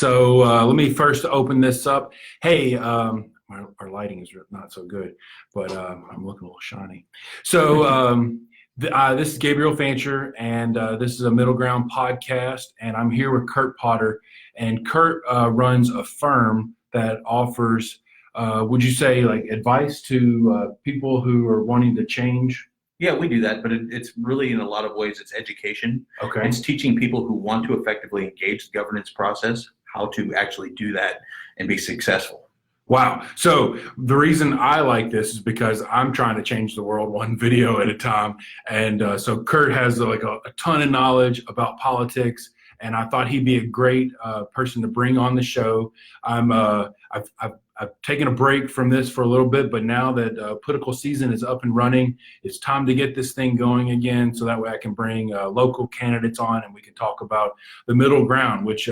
Let me first open this up. Hey, our lighting is not so good, but I'm looking a little shiny. This is Gabriel Fancher, and this is a Middle Ground podcast, and I'm here with Kurt Potter. And Kurt runs a firm that offers, would you say, like advice to people who are wanting to change? Yeah, we do that, but it's really in a lot of ways it's education. Okay. It's teaching people who want to effectively engage the governance process how to actually do that and be successful. Wow. So the reason I like this is because I'm trying to change the world one video at a time. And so Kurt has like a ton of knowledge about politics, and I thought he'd be a great person to bring on the show. I've taken a break from this for a little bit, but now that political season is up and running, it's time to get this thing going again, so that way I can bring local candidates on and we can talk about the middle ground, which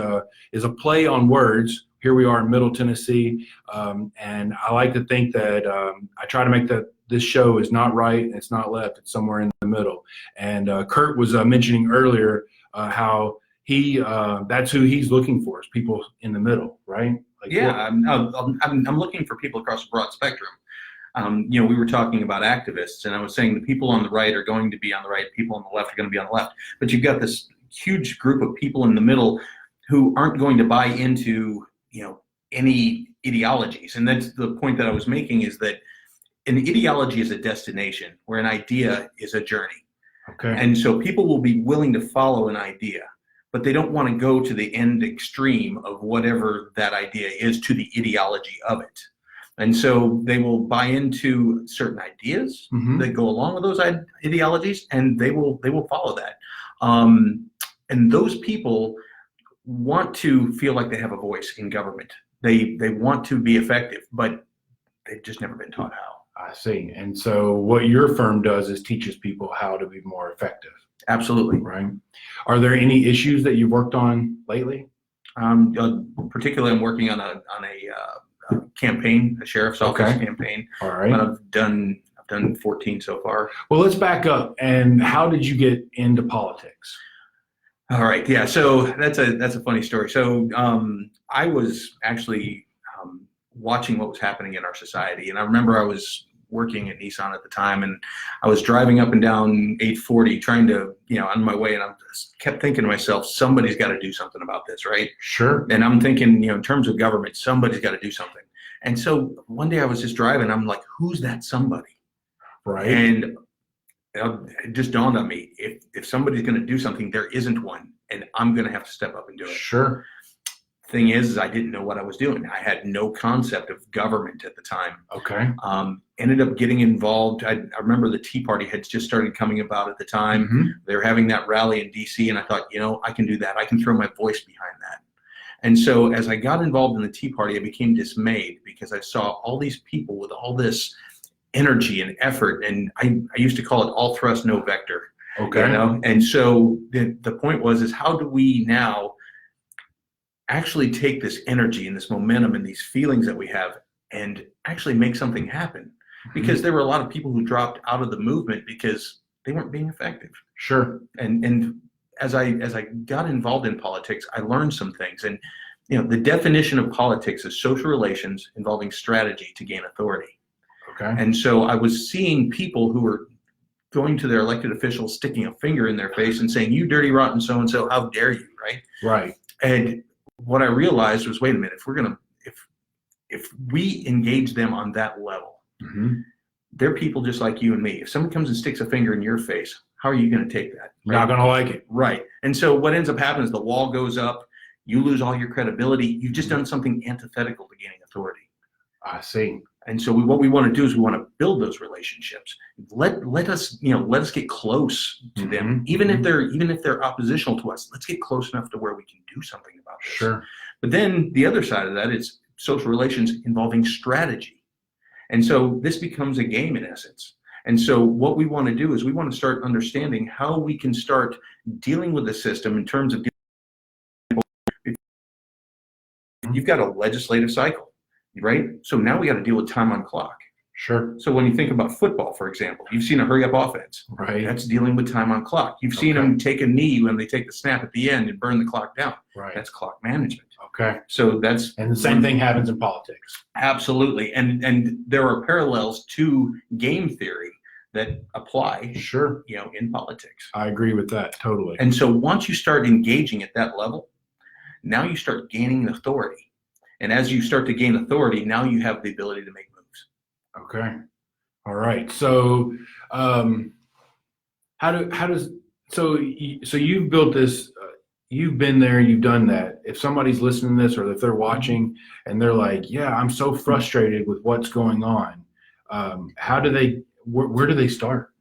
is a play on words. Here we are in Middle Tennessee, and I like to think that I try to make this show is not right and it's not left, it's somewhere in the middle. And Kurt was mentioning earlier how that's who he's looking for, is people in the middle, right? Like, yeah, I'm looking for people across a broad spectrum. We were talking about activists, and I was saying the people on the right are going to be on the right, people on the left are going to be on the left. But you've got this huge group of people in the middle who aren't going to buy into, any ideologies. And that's the point that I was making, is that an ideology is a destination where an idea is a journey. Okay. And so people will be willing to follow an idea, but they don't want to go to the end extreme of whatever that idea is, to the ideology of it. And so they will buy into certain ideas that go along with those ideologies, and they will follow that. And those people want to feel like they have a voice in government. They want to be effective, but they've just never been taught how. I see. And so what your firm does is teaches people how to be more effective. Absolutely. Right. Are there any issues that you've worked on lately? Particularly, I'm working on a campaign, a sheriff's office campaign. All right. But I've done 14 so far. Well, let's back up. And how did you get into politics? All right. Yeah. So that's a funny story. So I was actually watching what was happening in our society, and I remember I was working at Nissan at the time, and I was driving up and down 840 trying to, on my way, and I kept thinking to myself, somebody's got to do something about this, right? Sure. And I'm thinking, in terms of government, somebody's got to do something. And so one day I was just driving, I'm like, who's that somebody? Right. And it just dawned on me, if somebody's going to do something, there isn't one, and I'm going to have to step up and do it. Sure. Thing is I didn't know what I was doing. I had no concept of government at the time. Okay. Ended up getting involved. I remember the Tea Party had just started coming about at the time. They were having that rally in DC, and I thought, I can do that. I can throw my voice behind that. And so as I got involved in the Tea Party, I became dismayed because I saw all these people with all this energy and effort, and I used to call it all thrust, no vector. Okay. And so the point is how do we now actually take this energy and this momentum and these feelings that we have and actually make something happen? Because there were a lot of people who dropped out of the movement because they weren't being effective. Sure. And as I got involved in politics, I learned some things. And the definition of politics is social relations involving strategy to gain authority. Okay. And so I was seeing people who were going to their elected officials, sticking a finger in their face and saying, "You dirty, rotten so-and-so, how dare you," right? Right. And what I realized was, wait a minute, if we engage them on that level, they're people just like you and me. If someone comes and sticks a finger in your face, how are you going to take that? Right? Not going to like it. Right. And so what ends up happening is the wall goes up, you lose all your credibility, you've just done something antithetical to gaining authority. I see. And so what we want to do is we want to build those relationships. Let us get close to them, even if they're oppositional to us. Let's get close enough to where we can do something about this. Sure. But then the other side of that is social relations involving strategy. And so this becomes a game in essence. And so what we want to do is we want to start understanding how we can start dealing with the system in terms of you've got a legislative cycle. Right? So now we got to deal with time on clock. Sure. So when you think about football, for example, you've seen a hurry up offense. Right. That's dealing with time on clock. You've seen them take a knee when they take the snap at the end and burn the clock down. Right. That's clock management. Okay. So that's and the same thing happens in politics. Absolutely. And there are parallels to game theory that apply, Sure, in politics. I agree with that totally. And so once you start engaging at that level, now you start gaining authority. And as you start to gain authority, now you have the ability to make moves. Okay. All right. So, so you've built this, you've been there, you've done that. If somebody's listening to this or if they're watching and they're like, yeah, I'm so frustrated with what's going on. Where do they start?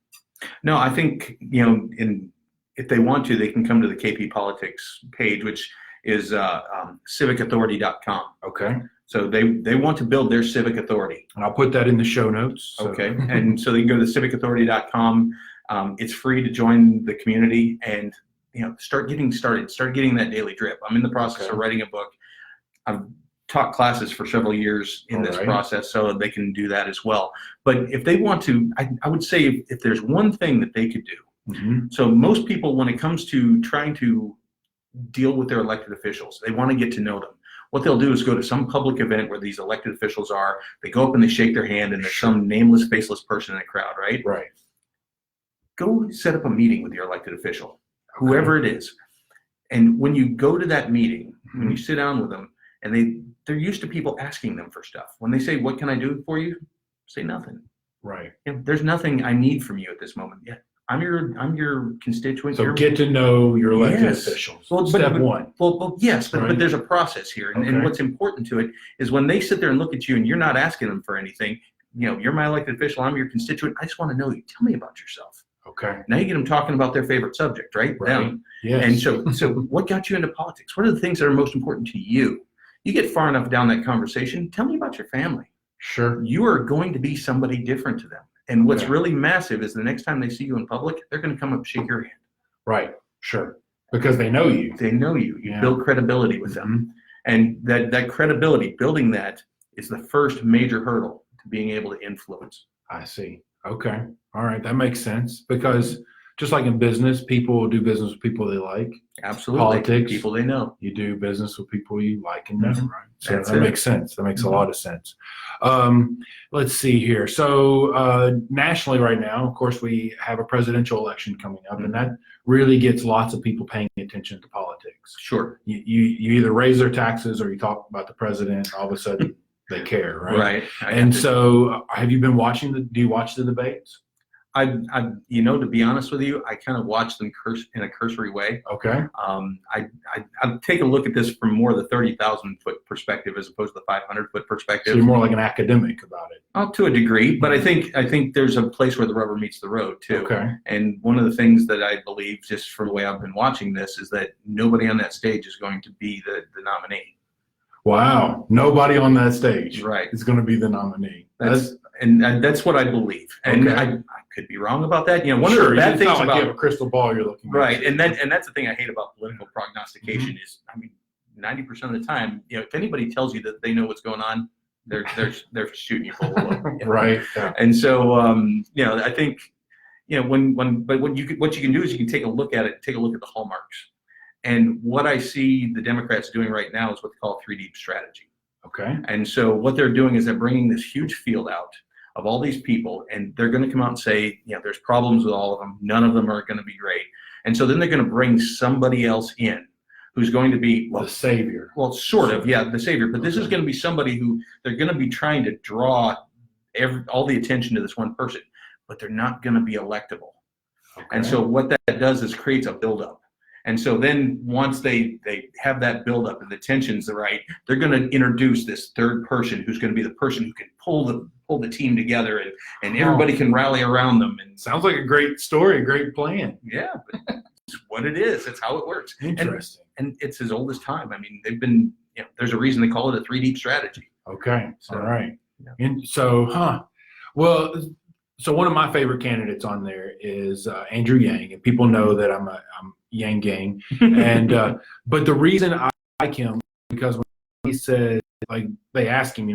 No, I think, if they want to, they can come to the KP Politics page, which is civicauthority.com. Okay. So they want to build their civic authority. And I'll put that in the show notes. So. Okay. And so they can go to civicauthority.com. It's free to join the community and, start getting started, start getting that daily drip. I'm in the process of writing a book. I've taught classes for several years in this process, so they can do that as well. But if they want to, I would say if there's one thing that they could do. So most people, when it comes to trying to deal with their elected officials, they want to get to know them. What they'll do is go to some public event where these elected officials are. They go up and they shake their hand, and there's some nameless, faceless person in the crowd, right? Right. Go set up a meeting with your elected official, whoever it is. And when you go to that meeting, when you sit down with them, and they're used to people asking them for stuff. When they say, "What can I do for you?" Say nothing. Right. There's nothing I need from you at this moment. Yeah, I'm your constituent. So get to know your elected officials. Well, Step one. Well, yes, but there's a process here, and what's important to it is when they sit there and look at you, and you're not asking them for anything. You're my elected official. I'm your constituent. I just want to know you. Tell me about yourself. Okay. Now you get them talking about their favorite subject, right? Them. Yes. And so what got you into politics? What are the things that are most important to you? You get far enough down that conversation, tell me about your family. Sure. You are going to be somebody different to them. And what's really massive is the next time they see you in public, they're going to come up and shake your hand. Right. Sure. Because they know you. They know you. You build credibility with them. And that credibility, building that is the first major hurdle to being able to influence. I see. Okay. All right. That makes sense. Because just like in business, people do business with people they like. Absolutely. Politics, people they know. You do business with people you like and know, right? So That's that makes sense. That makes a lot of sense. Let's see here. So nationally right now, of course, we have a presidential election coming up, and that really gets lots of people paying attention to politics. Sure. You either raise their taxes or you talk about the president, and all of a sudden they care, right? Right. And so have you been watching do you watch the debates? I to be honest with you, I kind of watch them in a cursory way. Okay. I take a look at this from more the 30,000-foot perspective as opposed to the 500-foot perspective. So you're more like an academic about it. To a degree, but I think there's a place where the rubber meets the road too. Okay. And one of the things that I believe, just from the way I've been watching this, is that nobody on that stage is going to be the nominee. Wow. Nobody on that stage is going to be the nominee. That's what I believe. And I could be wrong about that. One of the bad things about about you have a crystal ball you're looking at. And that's the thing I hate about political prognostication is, 90% of the time, if anybody tells you that they know what's going on, they're shooting you full of luck. Right. Yeah. And so I think what you can do is you can take a look at the hallmarks. And what I see the Democrats doing right now is what they call a 3-deep strategy. Okay. And so what they're doing is they're bringing this huge field out of all these people, and they're going to come out and say, there's problems with all of them. None of them are going to be great. And so then they're going to bring somebody else in who's going to be the savior. Well, sort of, the savior. But this is going to be somebody who they're going to be trying to draw all the attention to this one person, but they're not going to be electable. Okay. And so what that does is creates a buildup. And so then once they have that buildup and the tensions are right, they're going to introduce this third person who's going to be the person who can pull the team together and everybody can rally around them. And sounds like a great story, a great plan. Yeah, but it's what it is. It's how it works. Interesting. And it's as old as time. They've been, there's a reason they call it a 3-deep strategy. Okay. So, all right. Yeah. And so, well, so one of my favorite candidates on there is Andrew Yang, and people know that I'm Yang Gang. And but the reason I like him because when he said, like, they ask him,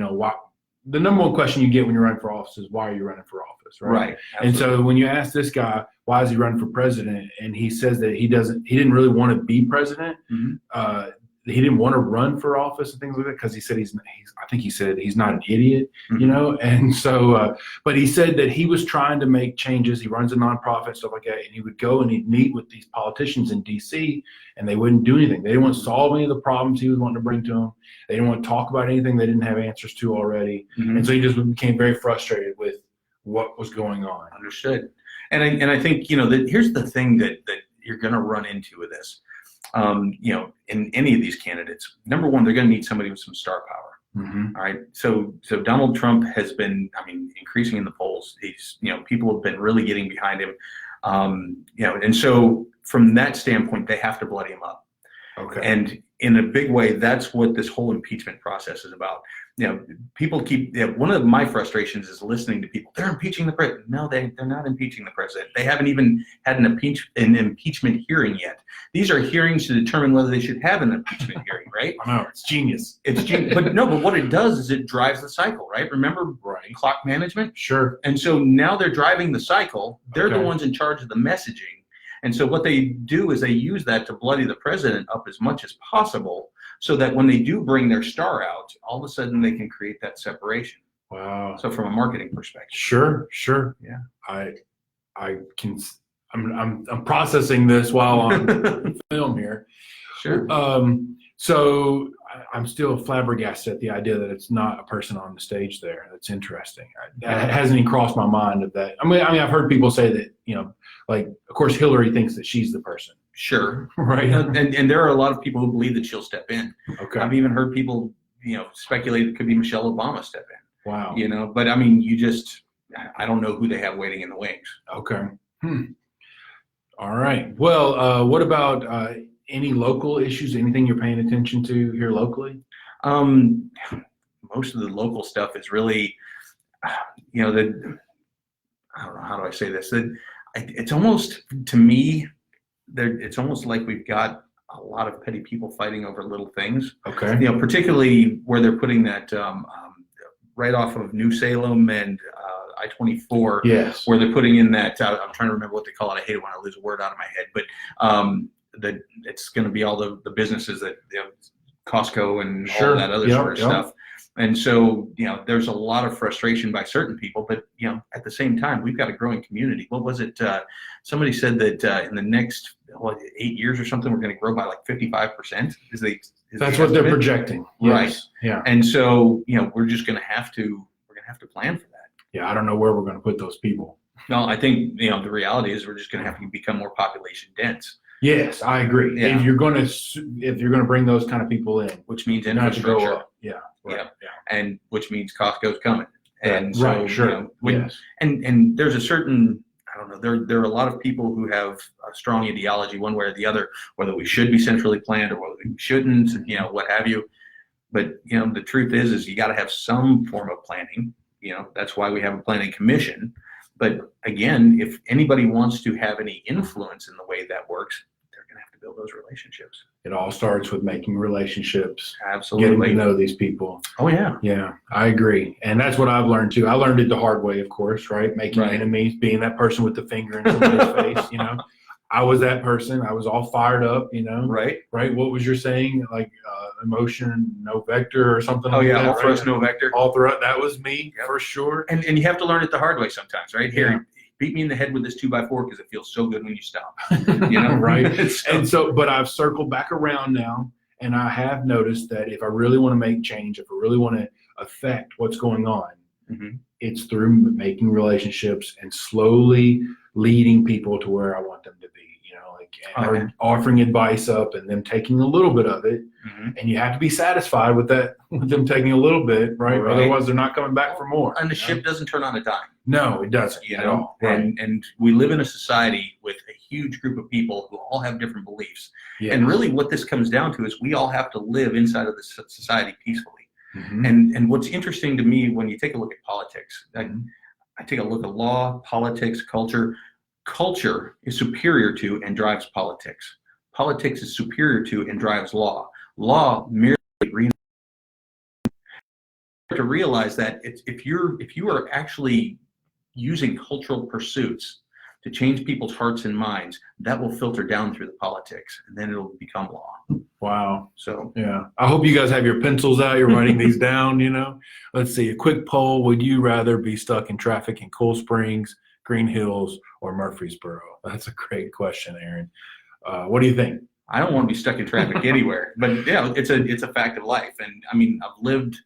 the number one question you get when you're running for office is, why are you running for office, right? Right. And so when you ask this guy, why is he running for president, and he says that he didn't really want to be president. Mm-hmm. He didn't want to run for office and things like that because he said I think he said he's not an idiot, Mm-hmm. you know. And so, but he said that he was trying to make changes. He runs a nonprofit, stuff like that, and he would go and he'd meet with these politicians in D.C. and they wouldn't do anything. They didn't want to solve any of the problems he was wanting to bring to them. They didn't want to talk about anything they didn't have answers to already. Mm-hmm. And so he just became very frustrated with what was going on. Understood. And I think, you know, that here's the thing that you're going to run into with this. You know, in any of these candidates, number one, they're going to need somebody with some star power. Mm-hmm. All right. So Donald Trump has been, increasing in the polls. He's, you know, people have been really getting behind him. You know, and so from that standpoint, they have to bloody him up. Okay. And in a big way, that's what this whole impeachment process is about. You know, people one of my frustrations is listening to people. They're impeaching the president. No, they're not impeaching the president. They haven't even had an impeachment hearing yet. These are hearings to determine whether they should have an impeachment hearing, right? I know, it's genius. It's genius. But what it does is it drives the cycle, right? Remember clock management? Sure. And so now they're driving the cycle. They're the Okay. ones in charge of the messaging. And so what they do is they use that to bloody the president up as much as possible so that when they do bring their star out, all of a sudden they can create that separation. Wow. So from a marketing perspective. Sure. Yeah. I'm processing this while on film here. Sure. So I'm still flabbergasted at the idea that it's not a person on the stage there. That's interesting. That hasn't even crossed my mind of that. I mean, I've heard people say that, you know, like, of course, Hillary thinks that she's the person. Sure. Right. And there are a lot of people who believe that she'll step in. Okay. I've even heard people, you know, speculate it could be Michelle Obama step in. Wow. You know, but I don't know who they have waiting in the wings. Okay. All right. Well, what about any local issues? Anything you're paying attention to here locally? Most of the local stuff is really, you know, I don't know, how do I say this? It's almost, to me, it's almost like we've got a lot of petty people fighting over little things. Okay. You know, particularly where they're putting that right off of New Salem and I-24. Yes. Where they're putting in that, I'm trying to remember what they call it. I hate it when I lose a word out of my head, but it's going to be all the businesses that, you know, Costco and all that other sort of stuff. And so, you know, there's a lot of frustration by certain people, but, you know, at the same time, we've got a growing community. What was it? Somebody said that in the next 8 years or something, we're going to grow by like 55%. That's what they're projecting. Right. Yes. Yeah. And so, you know, we're going to have to plan for that. Yeah. I don't know where we're going to put those people. No, I think, you know, the reality is we're just going to have to become more population dense. Yes, I agree. Yeah. If you're going to bring those kind of people in, which means you're going to grow infrastructure. up. Yeah. Right. Yeah. And which means Costco's coming. And so, right. Sure. You know, Yes. and there's a certain, I don't know, there are a lot of people who have a strong ideology one way or the other, whether we should be centrally planned or whether we shouldn't, you know, what have you. But, you know, the truth is you got to have some form of planning. You know, that's why we have a planning commission. But again, if anybody wants to have any influence in the way that works, they're going to have to build those relationships. It all starts with making relationships. Absolutely. Getting to know these people. Oh, yeah. Yeah, I agree. And that's what I've learned too. I learned it the hard way, of course, right? Making enemies, being that person with the finger in somebody's face, you know. I was that person. I was all fired up, you know. Right. What was your saying? Like emotion, no vector or something Oh, like yeah. that. All thrust, no vector. All thrust. That was me for sure. And you have to learn it the hard way sometimes, right? Yeah. Here, beat me in the head with this 2x4 because it feels so good when you stop. You know, right? But I've circled back around now, and I have noticed that if I really want to make change, if I really want to affect what's going on, it's through making relationships and slowly leading people to where I want them to be. You know, like offering advice up and them taking a little bit of it, and you have to be satisfied with that, with them taking a little bit, right? Otherwise, they're not coming back for more. And the ship doesn't turn on a dime. No, it doesn't. You know, and we live in a society with a huge group of people who all have different beliefs. Yes. And really, what this comes down to is we all have to live inside of this society peacefully. And what's interesting to me when you take a look at politics, I take a look at law, politics, culture. Culture is superior to and drives politics. Politics is superior to and drives law. Law merely to realize that if you are actually using cultural pursuits to change people's hearts and minds, that will filter down through the politics, and then it'll become law. Wow. So yeah, I hope you guys have your pencils out. You're writing these down. Let's see. A quick poll: would you rather be stuck in traffic in Cool Springs, Green Hills, or Murfreesboro? That's a great question, Aaron. What do you think? I don't want to be stuck in traffic anywhere, but it's a fact of life. And I mean, I've lived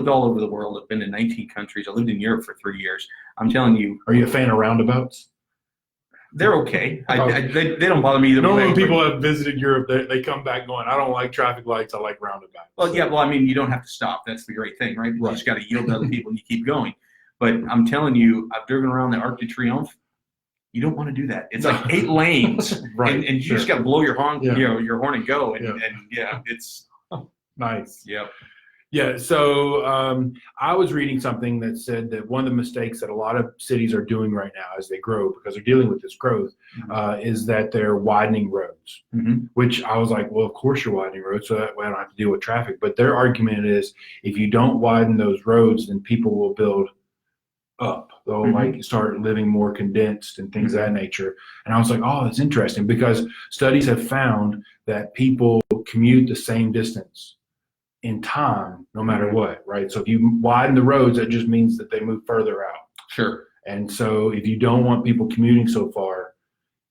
all over the world. I've been in 19 countries. I lived in Europe for 3 years. I'm telling you. Are you a fan of roundabouts? They're okay. They don't bother me either way. Normally when people have visited Europe, they come back going, I don't like traffic lights, I like roundabouts. Well, I mean, you don't have to stop. That's the great thing, right? You just got to yield to other people and you keep going. But I'm telling you, I've driven around the Arc de Triomphe. You don't want to do that. It's like 8 lanes, right? And you just got to blow your horn, your horn and go. And it's nice. Yep. Yeah, so I was reading something that said that one of the mistakes that a lot of cities are doing right now as they grow, because they're dealing with this growth, is that they're widening roads, which I was like, well, of course you're widening roads, so that way I don't have to deal with traffic. But their argument is if you don't widen those roads, then people will build up. They'll like start living more condensed and things of that nature. And I was like, oh, that's interesting, because studies have found that people commute the same distance in time, no matter what, right? So if you widen the roads, that just means that they move further out. Sure. And so if you don't want people commuting so far,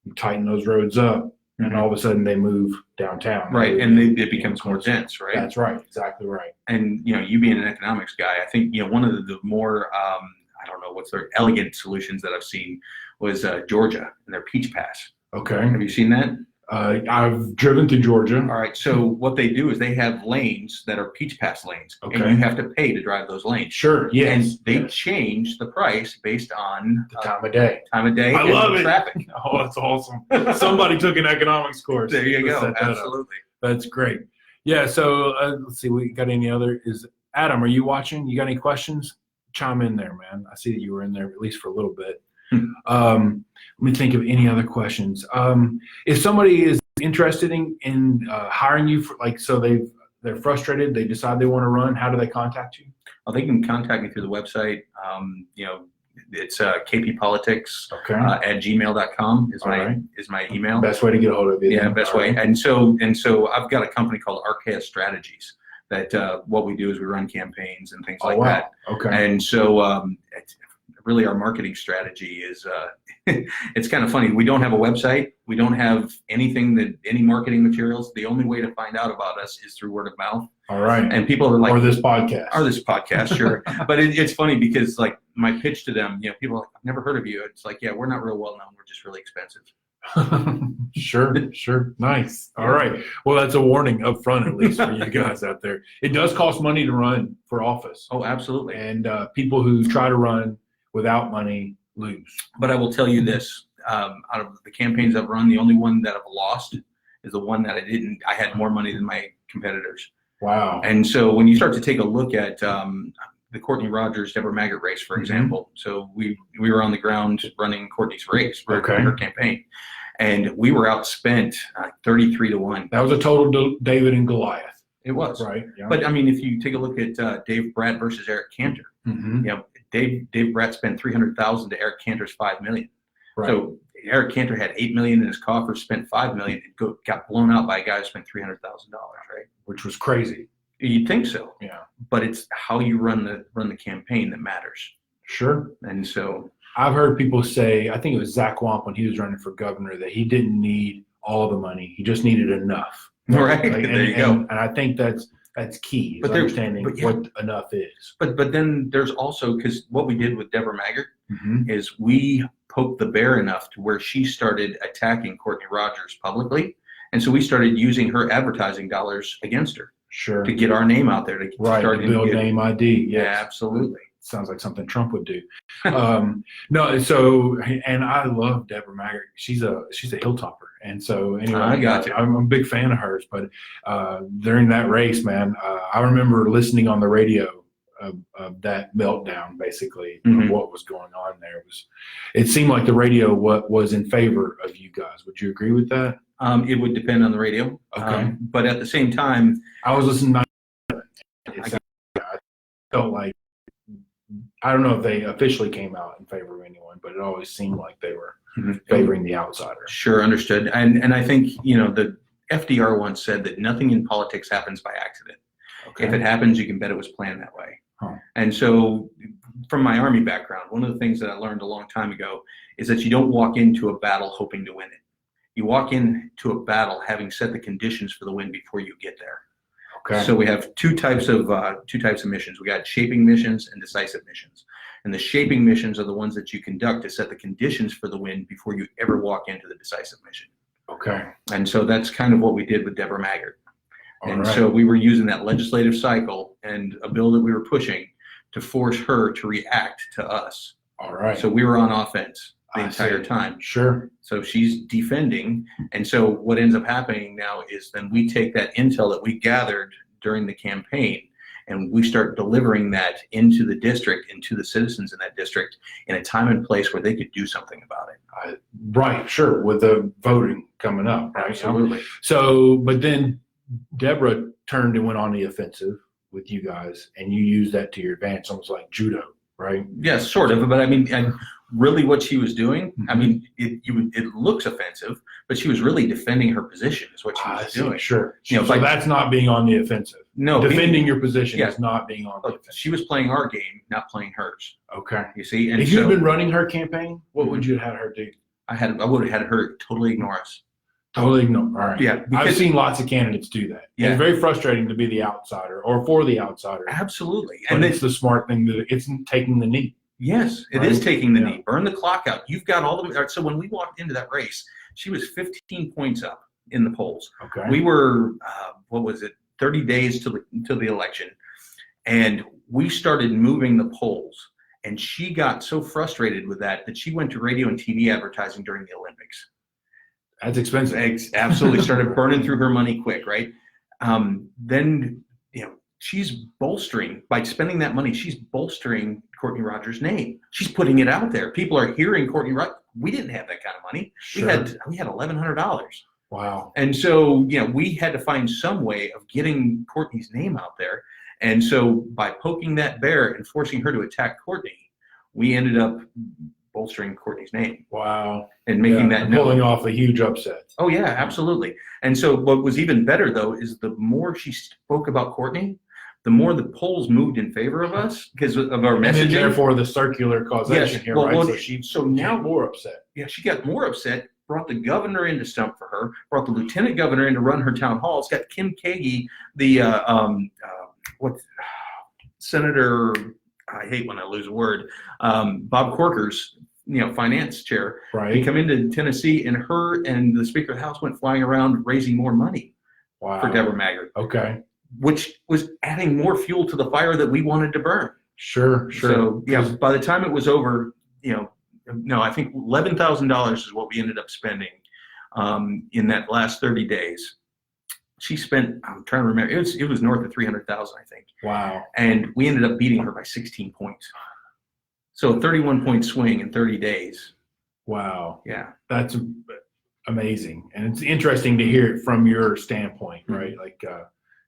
you tighten those roads up, and all of a sudden they move downtown. Right, and it becomes more dense, right? That's right, exactly right. And you being an economics guy, I think one of the more I don't know what's their elegant solutions that I've seen was Georgia and their Peach Pass. Okay. Have you seen that? I've driven through Georgia. All right. So what they do is they have lanes that are Peach Pass lanes, and you have to pay to drive those lanes. Sure. Yes. And they change the price based on the time of day. I love it. Traffic. Oh, that's awesome. Somebody took an economics course. There you go. Absolutely. That's great. Yeah. So let's see. We got any other? Is Adam? Are you watching? You got any questions? Chime in there, man. I see that you were in there at least for a little bit. Let me think of any other questions. If somebody is interested in hiring you for so they're frustrated, they decide they want to run, how do they contact you? Well, they can contact me through the website. It's kppolitics at gmail.com is my email. Best way to get a hold of you. Yeah, best way. And so I've got a company called Archaeus Strategies that what we do is we run campaigns and things like that. Okay. And so really our marketing strategy is it's kind of funny. We don't have a website. We don't have any marketing materials. The only way to find out about us is through word of mouth. All right. And people are like, or this podcast, sure. But it's funny because like my pitch to them, people are like, I've never heard of you. It's like, yeah, we're not real well known. We're just really expensive. Sure. Nice. All right. Well, that's a warning up front, at least for you guys out there. It does cost money to run for office. Oh, absolutely. And people who try to run without money lose. But I will tell you this, out of the campaigns I've run, the only one that I've lost is the one that I had more money than my competitors. Wow. And so when you start to take a look at the Courtney Rogers, Deborah Maggart race, for example, so we were on the ground running Courtney's race for her campaign, and we were outspent 33-1. That was a total David and Goliath. It was. Right. Yeah. But I mean, if you take a look at Dave Bratt versus Eric Cantor, Dave Bratt spent $300,000 to Eric Cantor's $5 million. Right. So Eric Cantor had $8 million in his coffers, spent $5 million, and got blown out by a guy who spent $300,000, right? Which was crazy. You'd think so. Yeah. But it's how you run the campaign that matters. Sure. And so I've heard people say, I think it was Zach Wamp when he was running for governor, that he didn't need all the money. He just needed enough. Right. There you go. And I think that's key, is understanding what enough is. But then there's also, because what we did with Deborah Maggart is we poked the bear enough to where she started attacking Courtney Rogers publicly. And so we started using her advertising dollars against her. Sure. To get our name out there. To build name ID. Yes. Yeah, absolutely. Sounds like something Trump would do. No, so, and I love Deborah Maggart. She's a hilltopper. And so anyway, I got you. I'm a big fan of hers, but during that race, man, I remember listening on the radio of that meltdown, basically, of what was going on there. It seemed like the radio was in favor of you guys. Would you agree with that? It would depend on the radio. Okay. But at the same time, I was listening to felt like, I don't know if they officially came out in favor of anyone, but it always seemed like they were favoring the outsider. Sure, understood. And I think, the FDR once said that nothing in politics happens by accident. Okay. If it happens, you can bet it was planned that way. Huh. And so from my Army background, one of the things that I learned a long time ago is that you don't walk into a battle hoping to win it. You walk into a battle having set the conditions for the win before you get there. Okay. So we have two types of missions. We got shaping missions and decisive missions. And the shaping missions are the ones that you conduct to set the conditions for the win before you ever walk into the decisive mission. Okay. And so that's kind of what we did with Deborah Maggart. And right. so we were using that legislative cycle and a bill that we were pushing to force her to react to us. All right. So we were on offense the I entire see. time. Sure. So she's defending. And so what ends up happening now is then we take that intel that we gathered during the campaign and we start delivering that into the district, into the citizens in that district in a time and place where they could do something about it. Right. Sure. With the voting coming up. Right. Absolutely. So, but then Deborah turned and went on the offensive with you guys, and you used that to your advantage, almost like judo, right? Yes, sort of. But I mean, and really what she was doing, I mean, it looks offensive, but she was really defending her position is what she was doing. Sure. So that's not being on the offensive. No. Defending your position is not being on the offensive. She was playing our game, not playing hers. Okay. You see? And if you'd been running her campaign, what would you have had her do? I would have had her totally ignore us. Totally ignore. All right. Yeah. I've seen lots of candidates do that. Yeah. It's very frustrating to be the outsider or for the outsider. Absolutely. And it's the smart thing it's taking the knee. Yes, it is taking the knee. Burn the clock out. You've got all the. So when we walked into that race, she was 15 points up in the polls. Okay. We were, 30 days till the election, and we started moving the polls. And she got so frustrated with that she went to radio and TV advertising during the Olympics. That's expensive. Absolutely started burning through her money quick, right? Then she's bolstering, by spending that money, she's bolstering Courtney Rogers' name. She's putting it out there. People are hearing Courtney Rogers. We didn't have that kind of money. Sure. We had $1,100. Wow. And so, we had to find some way of getting Courtney's name out there. And so by poking that bear and forcing her to attack Courtney, we ended up bolstering Courtney's name. Wow. And making that known. Pulling off a huge upset. Oh, yeah, absolutely. And so what was even better, though, is the more she spoke about Courtney, the more the polls moved in favor of us because of our messaging. And therefore the circular causation here, right? So now more upset. Yeah, she got more upset, brought the governor in to stump for her, brought the lieutenant governor in to run her town halls, got Kim Kagi, the Senator, I hate when I lose a word, Bob Corker's finance chair, right, to come into Tennessee, and her and the Speaker of the House went flying around raising more money for Deborah Maggart. Okay. Which was adding more fuel to the fire that we wanted to burn. Sure. So by the time it was over, I think $11,000 is what we ended up spending in that last 30 days. She spent, I'm trying to remember, it was north of 300,000, I think. Wow. And we ended up beating her by 16 points. So a 31-point swing in 30 days. Wow. Yeah. That's amazing. And it's interesting to hear it from your standpoint, right? Like,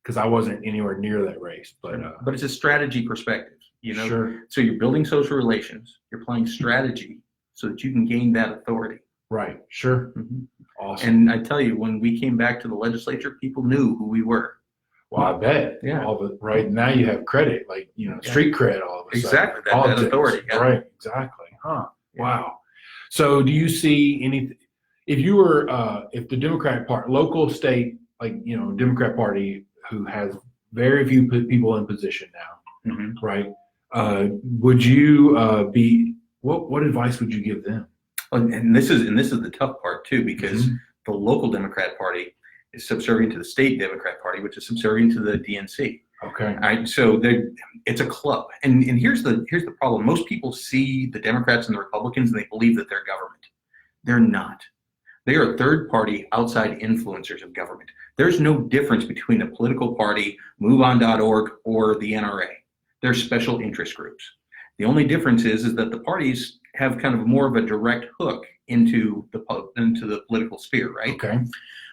because I wasn't anywhere near that race, but it's a strategy perspective, Sure. So you're building social relations, you're playing strategy so that you can gain that authority. Right. Sure. Mm-hmm. Awesome. And I tell you, when we came back to the legislature, people knew who we were. Well, I bet. Yeah. All of it. Right now, you have credit, like street cred. All of a sudden. Exactly. That authority. Yeah. Right. Exactly. Huh. Yeah. Wow. So, do you see any? If you were, if the Democratic Party, local, state, Democrat Party, who has very few people in position now, mm-hmm. right? Would you be? What advice would you give them? And this is the tough part too, because mm-hmm. the local Democrat Party is subservient to the state Democrat Party, which is subservient to the DNC. Okay. All right. So it's a club, and here's the problem. Most people see the Democrats and the Republicans, and they believe that they're government. They're not. They are third-party outside influencers of government. There's no difference between a political party, MoveOn.org, or the NRA. They're special interest groups. The only difference is that the parties have kind of more of a direct hook into the political sphere, right? Okay.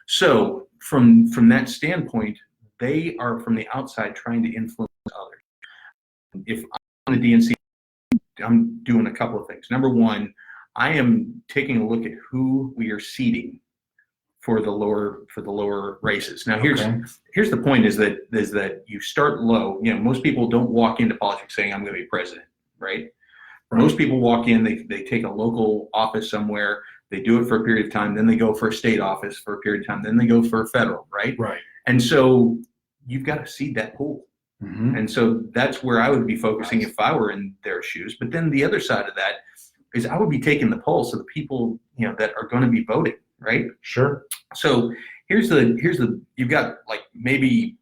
So from that standpoint, they are from the outside trying to influence others. if I'm the DNC, I'm doing a couple of things. Number one, I am taking a look at who we are seating for the lower races. Now here's the point is that you start low. Most people don't walk into politics saying I'm going to be president, right? Most people walk in, they take a local office somewhere, they do it for a period of time, then they go for a state office for a period of time, then they go for a federal, right? Right. And so you've got to seed that pool. Mm-hmm. And so that's where I would be focusing if I were in their shoes. But then the other side of that is I would be taking the pulse of the people, that are going to be voting, right? Sure. So here's the you've got like maybe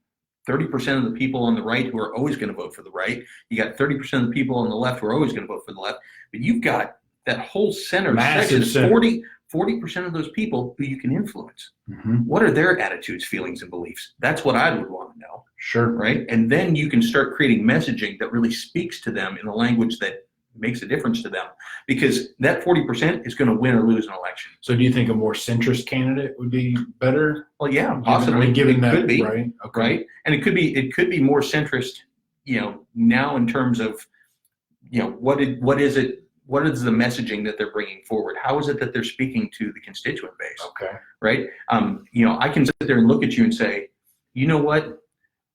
30% of the people on the right who are always going to vote for the right. You got 30% of the people on the left who are always going to vote for the left. But you've got that whole center Massive section, 40% of those people who you can influence. Mm-hmm. What are their attitudes, feelings, and beliefs? That's what I would want to know. Sure. Right? And then you can start creating messaging that really speaks to them in a language that makes a difference to them, because that 40% is going to win or lose an election. So do you think a more centrist candidate would be better? Well, yeah, possibly. Given that, could be, right? Okay. Right? And it could be more centrist, now in terms of, what is the messaging that they're bringing forward? How is it that they're speaking to the constituent base? Okay. Right? I can sit there and look at you and say, you know what?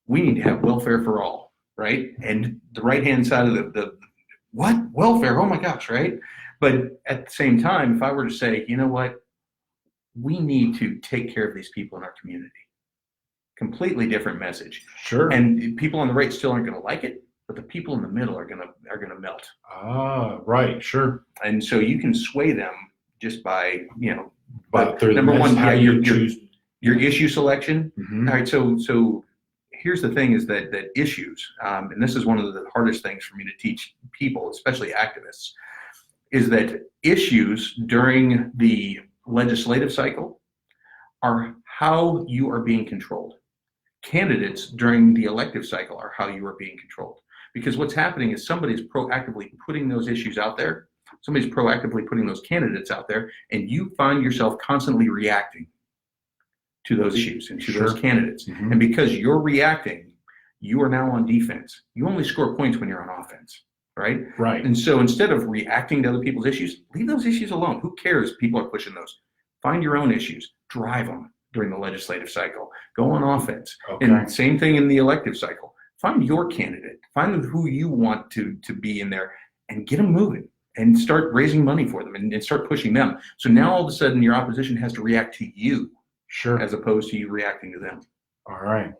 We need to have welfare for all, right? And the right-hand side of the what? Welfare? Oh my gosh, right? But at the same time, if I were to say, you know what? We need to take care of these people in our community. Completely different message. Sure. And people on the right still aren't going to like it, but the people in the middle are going to melt. Ah, right. Sure. And so you can sway them just by, But number one, how you choose your issue selection. Mm-hmm. All right. So here's the thing is that issues, and this is one of the hardest things for me to teach people, especially activists, is that issues during the legislative cycle are how you are being controlled. Candidates during the elective cycle are how you are being controlled. Because what's happening is somebody's proactively putting those issues out there, somebody's proactively putting those candidates out there, and you find yourself constantly reacting to those issues and to those candidates. Mm-hmm. And because you're reacting, you are now on defense. You only score points when you're on offense, right? Right. And so instead of reacting to other people's issues, leave those issues alone. Who cares? People are pushing those. Find your own issues. Drive them during the legislative cycle. Go on offense. Okay. And same thing in the elective cycle. Find your candidate. Find who you want to be in there and get them moving and start raising money for them and start pushing them. So now all of a sudden your opposition has to react to you. Sure. As opposed to you reacting to them. All right.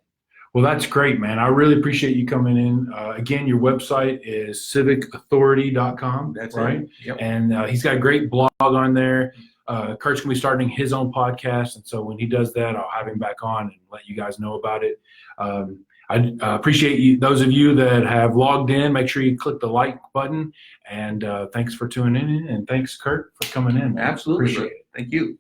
Well, that's great, man. I really appreciate you coming in. Again, your website is civicauthority.com. That's right. It. Yep. And he's got a great blog on there. Kurt's going to be starting his own podcast. And so when he does that, I'll have him back on and let you guys know about it. I appreciate you, those of you that have logged in. Make sure you click the like button. And thanks for tuning in. And thanks, Kurt, for coming in. Absolutely. Appreciate it. Thank you.